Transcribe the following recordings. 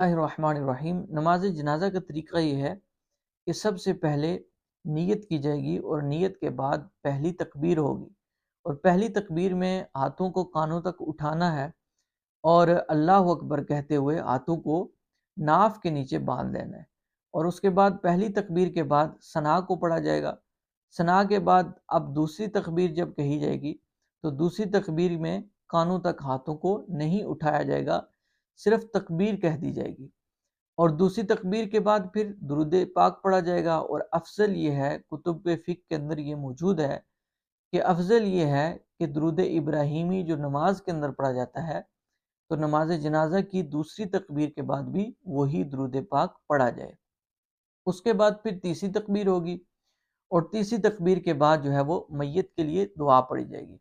الرحمن الرحیم۔ نماز جنازہ کا طریقہ یہ ہے کہ سب سے پہلے نیت کی جائے گی اور نیت کے بعد پہلی تکبیر ہوگی، اور پہلی تکبیر میں ہاتھوں کو کانوں تک اٹھانا ہے اور اللہ اکبر کہتے ہوئے ہاتھوں کو ناف کے نیچے باندھ دینا ہے، اور اس کے بعد پہلی تکبیر کے بعد ثنا کو پڑھا جائے گا۔ ثنا کے بعد اب دوسری تکبیر جب کہی جائے گی تو دوسری تکبیر میں کانوں تک ہاتھوں کو نہیں اٹھایا جائے گا، صرف تکبیر کہہ دی جائے گی، اور دوسری تکبیر کے بعد پھر درود پاک پڑھا جائے گا۔ اور افضل یہ ہے، کتب فقہ کے اندر یہ موجود ہے کہ افضل یہ ہے کہ درود ابراہیمی جو نماز کے اندر پڑھا جاتا ہے، تو نماز جنازہ کی دوسری تکبیر کے بعد بھی وہی درود پاک پڑھا جائے۔ اس کے بعد پھر تیسری تکبیر ہوگی، اور تیسری تکبیر کے بعد جو ہے وہ میت کے لیے دعا پڑھی جائے گی۔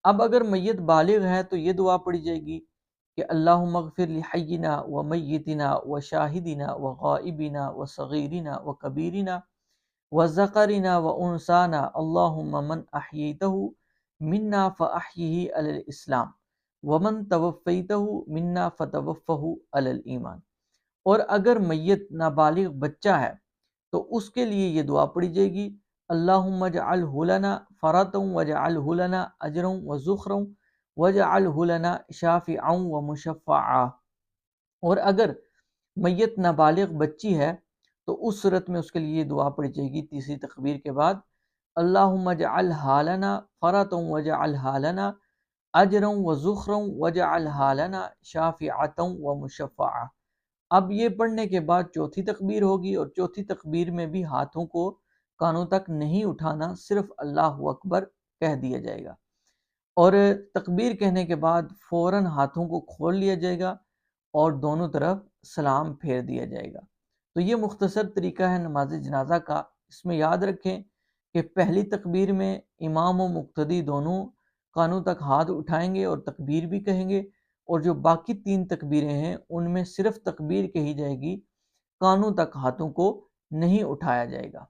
اب اگر میت بالغ ہے تو یہ دعا پڑھی جائے گی کہ اللہم اغفر لحینا و میتنا و شاہدنا و غائبنا و صغیرنا و کبیرنا و ذکرنا و انسانا اللہم من احییتہ منا فاحیہ علی الاسلام ومن توفیتہ منا فتوفہ علی الایمان۔ اور اگر میت نابالغ بچہ ہے تو اس کے لیے یہ دعا پڑھی جائے گی اللہم اجعلہ لنا فرطا واجعلہ لنا اجرا وذخرا واجعلہ لنا شافعا ومشفعا۔ اور اگر میت نابالغ بچی ہے تو اس صورت میں اس کے لیے دعا پڑھی جائے گی تیسری تکبیر کے بعد اللہم اجعلہا لنا فرطا واجعلہا لنا اجرا وذخرا واجعلہا لنا شافعا ومشفعا۔ اب یہ پڑھنے کے بعد چوتھی تکبیر ہوگی، اور چوتھی تکبیر میں بھی ہاتھوں کو کانوں تک نہیں اٹھانا، صرف اللہ اکبر کہہ دیا جائے گا، اور تکبیر کہنے کے بعد فوراً ہاتھوں کو کھول لیا جائے گا اور دونوں طرف سلام پھیر دیا جائے گا۔ تو یہ مختصر طریقہ ہے نماز جنازہ کا۔ اس میں یاد رکھیں کہ پہلی تکبیر میں امام و مقتدی دونوں کانوں تک ہاتھ اٹھائیں گے اور تکبیر بھی کہیں گے، اور جو باقی تین تکبیریں ہیں ان میں صرف تکبیر کہی جائے گی، کانوں تک ہاتھوں کو نہیں اٹھایا جائے گا۔